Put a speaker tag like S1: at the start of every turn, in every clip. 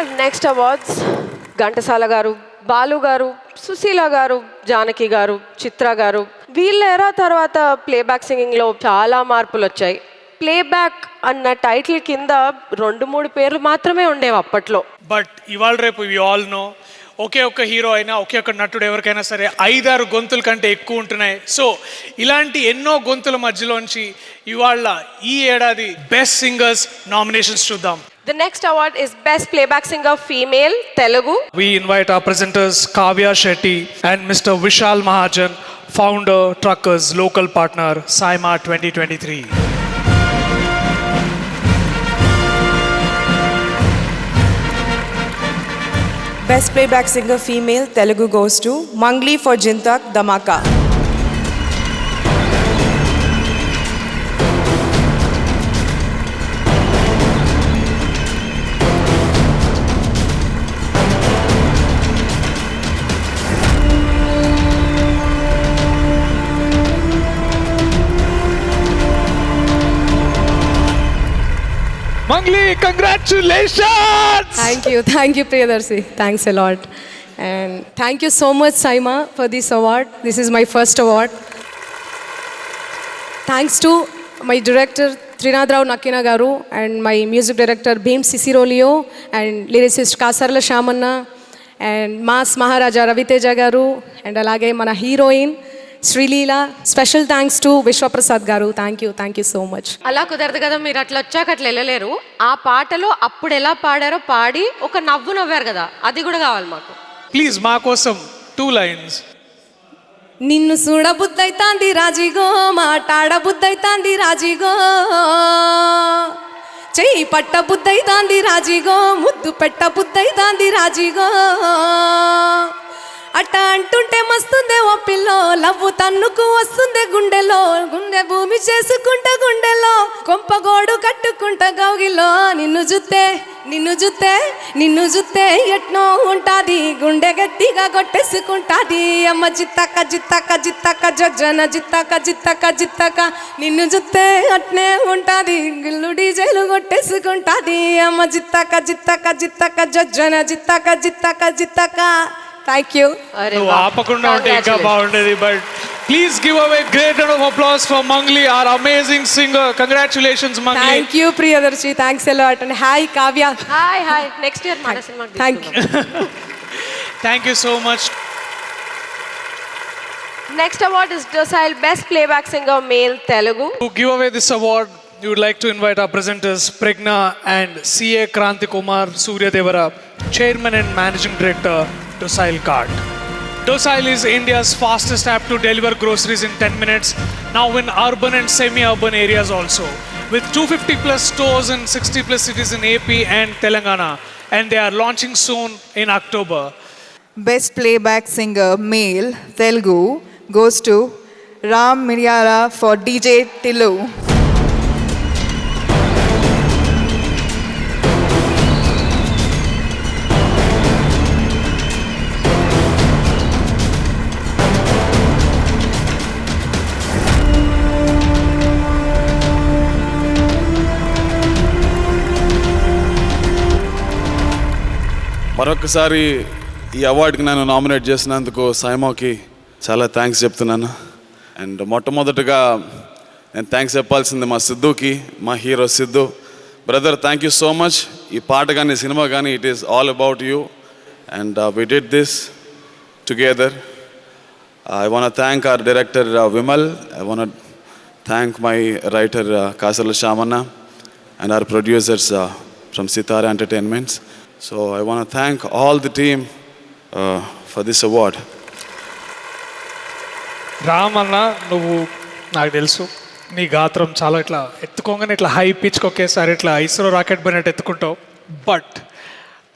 S1: Have next awards. Ghantasala గారు, బాలు గారు, సుశీల గారు, జానకి గారు, చిత్ర గారు. వీళ్ళ ఎరా తర్వాత ప్లేబ్యాక్ సింగింగ్లో చాలా మార్పులు వచ్చాయి. ప్లేబ్యాక్ అన్న టైటిల్ కింద 2-3 పేర్లు మాత్రమే ఉండేవి అప్పట్లో.
S2: బట్ ఇవాళ రేపు వి ఆల్ నో ఒకే ఒక్క హీరో అయినా ఒకే ఒక్క నటుడు ఎవరికైనా సరే 5-6 గొంతుల కంటే ఎక్కువ ఉంటున్నాయి. సో ఇలాంటి ఎన్నో గొంతుల మధ్యలోంచి ఇవాళ ఈ ఏడాది బెస్ట్ సింగర్స్ నామినేషన్స్ చూద్దాం.
S1: The next award is Best Playback Singer Female, Telugu.
S2: We invite our presenters Kavya Shetty and Mr. Vishal Mahajan, founder, Truckers, local partner, SIMA 2023.
S3: Best Playback Singer Female, Telugu goes to Mangli for Jintak Dhamaka.
S2: Mangli, congratulations!
S4: Thank you, Priyadarshi. Thanks a lot. And thank you so much, Saima, for this award. This is my first award. Thanks to my director, Trinath Rao Nakina Garu, and my music director, Bhim Sisirolio, and lyricist Kasarla Shamanna, and Mas Maharaja Raviteja Garu, and alage mana heroine, Sreeleela. Special thanks to Vishwaprasad గారు. Thank you so much.
S1: అలా కుదరదు కదా, మీరు అట్లా వచ్చాక అట్లా వెళ్ళలేరు. ఆ పాటలో అప్పుడు ఎలా పాడారో పాడి ఒక నవ్వు నవ్వారు కదా, అది కూడా కావాలి మాకు.
S2: ప్లీజ్ మా కోసం 2 lines.
S4: నిన్ను చూడబుద్దైతాంది రాజీగో, మాట్లాడబుద్దైతాంది రాజీగో, చెయ్యి పట్ట బుద్దైతాంది రాజీగో, ముద్దు పెట్ట బుద్దైతాంది రాజీగో, అట్ట అంటుంటే మస్తుందే ఓ పిల్లో, లవ్వు తన్నుకు వస్తుందే గుండెలో, గుండె భూమి చేసుకుంటా గుండెలో, కొంపగోడు కట్టుకుంటా గౌగిలో, నిన్ను జుత్తే ఎట్నో ఉంటాది, గుండె గట్టిగా కొట్టేసుకుంటాది, అమ్మ జిత్తక జిత్తక జిత్తక జజ్జన జిత్తక నిన్ను జుత్తే అట్నే ఉంటాది, గిల్లు డీజేలు కొట్టేసుకుంటాది, అమ్మ జిత్తక జజ్జన జిత్తక. Thank you.
S2: నువ్వు ఆపకుండా ఉంటే ఇంకా బాగుండేది. But please give away great round of applause for Mangli, our amazing singer. Congratulations Mangli.
S4: Thank you Priyadarshi. Thanks a lot. And hi Kavya.
S1: Hi. Next year మన సినిమాకి
S4: Thank you.
S2: Thank you so much.
S1: Next award is Docile Best Playback Singer Male, Telugu.
S2: To give away this award, we would like to invite our presenters Pregna and CA Kranti Kumar Surya Devara, Chairman and Managing Director, Docile Cart. Docile is India's fastest app to deliver groceries in 10 minutes, now in urban and semi-urban areas also, with 250 plus stores in 60 plus cities in AP and Telangana, and they are launching soon in October.
S5: Best Playback Singer Male, Telugu goes to Ram Miryala for DJ Tillu.
S6: మరొకసారి ఈ అవార్డుకి నన్ను nominate చేసినందుకు సైమాకి చాలా thanks చెప్తున్నాను. And మొట్టమొదటిగా నేను thanks చెప్పాల్సింది మా సిద్ధుకి, మా hero Siddhu. Brother, thank you so much. ఈ పాట కానీ సినిమా కానీ it is all about you and we did this together. I want thank our director Vimal, I want thank my writer Kasarla Shyamanna and our producers from Sitara Entertainments. So I want to thank all the team for this award.
S2: Ram అన్న, నువ్వు నాకు తెలుసు నీ గాత్రం చాలా ఇట్లా ఎత్తుకోగానే ఇట్లా high పిచ్కి ఒకేసారి ఇట్లా ఇస్రో రాకెట్ పోయినట్టు ఎత్తుకుంటావు. బట్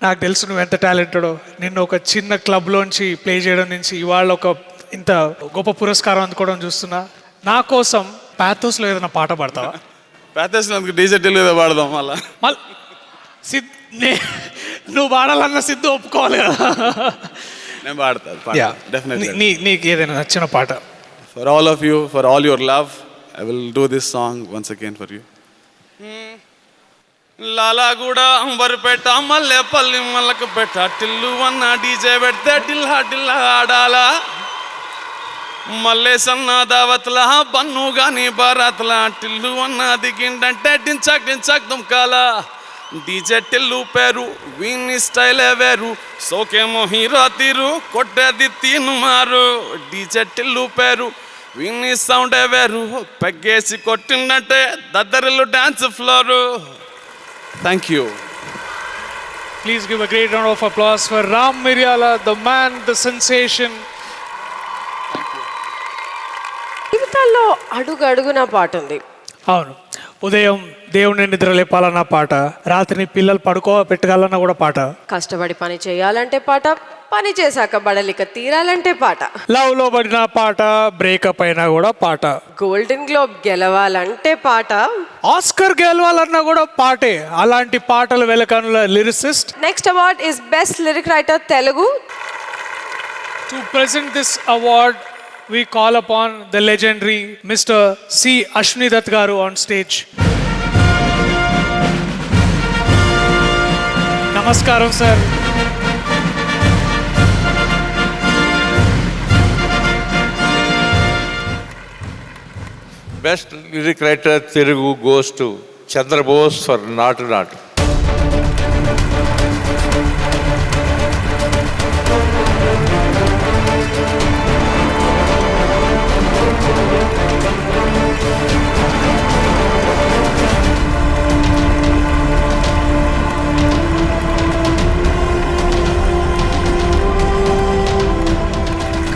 S2: నాకు తెలుసు నువ్వు ఎంత టాలెంటెడో. నిన్ను ఒక చిన్న క్లబ్లోంచి ప్లే చేయడం నుంచి ఇవాళ ఒక ఇంత గొప్ప పురస్కారం అందుకోవడం చూస్తున్నా. నా కోసం ప్యాథోస్లో ఏదైనా పాట పాడతావా?
S6: ప్యాథోస్లో డీజే టిల్లు ఏదో పాడదాం.
S2: మళ్ళీ నువ్వు పాడాలన్న సిద్ధు ఒప్పుకోవాలి కదా.
S6: నేను పాడతాను డెఫినెట్లీ.
S2: నీకు ఏదైనా నచ్చిన పాట?
S6: For all of you, for all your love, I will do this song once again for you. Lalaguda Amberpet Mallepally Malakpet Tillu అన్న డీజే పెడితే టిల్లా టిల్లా ఆడాలా మల్లె సన్న దావత్లా బన్ను గాని బారాత్లా టిల్లు అన్న దిగిండంటే డించక్ డించక్ దుమ్కాల డీజే టిల్లు పేరు వీని స్టైలే వేరు సోకేమో హీరో తీరు కొట్టేది తీను మారు డీజే టిల్లు పేరు వీని సౌండే వేరు పెగ్గేసి కొట్టిందంటే దద్దరిల్లు dance floor thank you.
S2: Please give a great round of applause for Ram Miryala, the man, the sensation.
S1: జీవితాల్లో అడుగు అడుగున పాట ఉంది.
S2: అవును, ఉదయం దేవుని నిద్ర లేపాలన్న పాట, రాత్రిని పిల్లలు పెట్టగలన్న కూడా పాట,
S1: కష్టపడి పని చేయాలంటే పాట, పని చేశాక బడలిక తీరాలంటే పాట,
S2: లవ్ లో పడిన పాట, బ్రేకప్ అయినా కూడా పాట,
S1: గోల్డెన్ గ్లోబ్ గెలవాలంటే పాట,
S2: ఆస్కర్ గెలవాలన్నా కూడా పాటే. అలాంటి పాటలు వెలకనుల lyricist.
S1: Next award is best lyric writer Telugu.
S2: To present this award, we call upon the legendary Mr. C. Ashwini Dutt garu on stage. Namaskaram, sir.
S7: Best lyric writer Telugu goes to Chandra Bose for Natu Natu.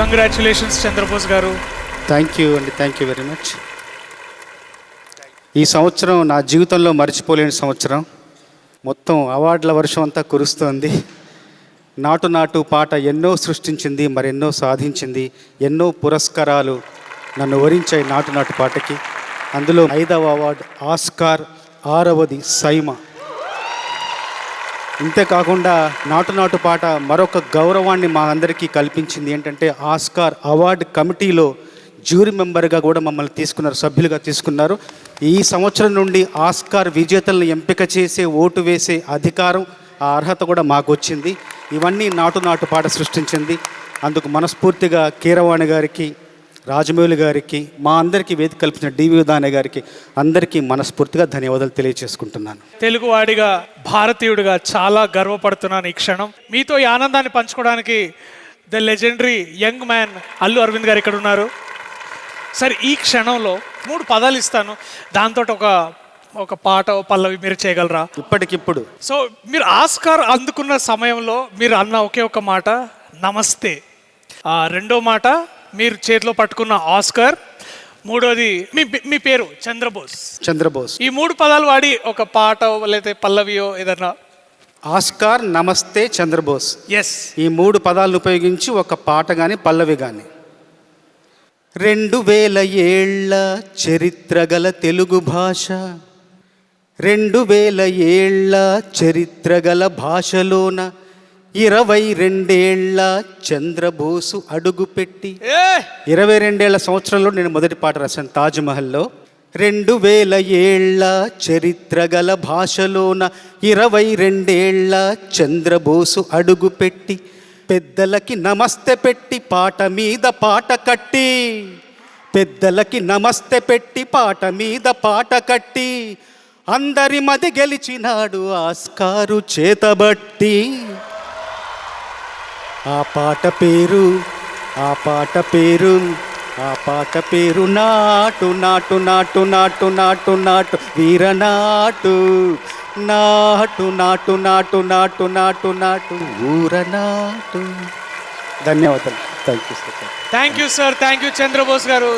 S2: Congratulations, Chandra Bose garu.
S8: Thank you అండి, thank you very much. ఈ సంవత్సరం నా జీవితంలో మర్చిపోలేని సంవత్సరం. మొత్తం అవార్డుల వర్షం అంతా కురుస్తోంది. నాటు నాటు పాట ఎన్నో సృష్టించింది, మరెన్నో సాధించింది, ఎన్నో పురస్కారాలు నన్ను వరించాయి నాటు నాటు పాటకి. అందులో 5వ అవార్డు ఆస్కార్, 6వది సైమా. ఇంతేకాకుండా నాటు నాటు పాట మరొక గౌరవాన్ని మా అందరికీ కల్పించింది. ఏంటంటే ఆస్కార్ అవార్డు కమిటీలో జ్యూరీ మెంబర్గా కూడా మమ్మల్ని తీసుకున్నారు, సభ్యులుగా తీసుకున్నారు. ఈ సంవత్సరం నుండి ఆస్కార్ విజేతలను ఎంపిక చేసే, ఓటు వేసే అధికారం, ఆ అర్హత కూడా మాకు వచ్చింది. ఇవన్నీ నాటు నాటు పాట సృష్టించింది. అందుకు మనస్ఫూర్తిగా కీరవాణి గారికి, రాజమౌళి గారికి, మా అందరికీ వేదిక కల్పించిన డివి ఉదానే గారికి అందరికీ మనస్ఫూర్తిగా ధన్యవాదాలు తెలియజేసుకుంటున్నాను.
S2: తెలుగువాడిగా, భారతీయుడిగా చాలా గర్వపడుతున్నాను ఈ క్షణం. మీతో ఈ ఆనందాన్ని పంచుకోవడానికి the legendary young man Allu Aravind గారు ఇక్కడ ఉన్నారు. సరే, ఈ క్షణంలో 3 పదాలు ఇస్తాను, దాంతో ఒక పాట, పల్లవి మీరు చేయగలరా?
S8: ఇప్పటికిప్పుడు.
S2: సో మీరు ఆస్కార్ అందుకున్న సమయంలో మీరు అన్న ఒకే ఒక మాట నమస్తే, రెండో మాట మీరు చేతిలో పట్టుకున్న ఆస్కార్, మూడోది మీ పేరు చంద్రబోస్.
S8: చంద్రబోస్.
S2: ఈ 3 పదాలు వాడి ఒక పాట లేదా పల్లవియో ఏదన్నా.
S8: ఆస్కార్, నమస్తే, చంద్రబోస్.
S2: ఎస్,
S8: ఈ 3 పదాలను ఉపయోగించి ఒక పాట కానీ పల్లవి కానీ. 2000 ఏళ్ల చరిత్ర గల తెలుగు భాష, 2000 ఏళ్ల చరిత్ర గల భాషలోన 22 ఏళ్ల చంద్రబోసు అడుగుపెట్టి. 22 సంవత్సరంలో నేను మొదటి పాట రాశాను తాజ్మహల్లో. 2000 ఏళ్ల చరిత్ర గల భాషలోన 22 ఏళ్ల చంద్రబోసు అడుగుపెట్టి, పెద్దలకి నమస్తే పెట్టి పాట మీద పాట కట్టి, పెద్దలకి నమస్తే పెట్టి పాట మీద పాట కట్టి, అందరి మది గెలిచినాడు ఆస్కారు చేతబట్టి. ఆ పాట పేరు, ఆ పాట పేరు, ఆ పాట పేరు నాటు నాటు నాటు నాటు నాటు నాటు వీరనాటు, నాటు నాటు నాటు నాటు నాటు నాటు ఊరనాటు. ధన్యవాదాలు. Thank you sir.
S2: Thank you sir, thank you Chandrabose గారు.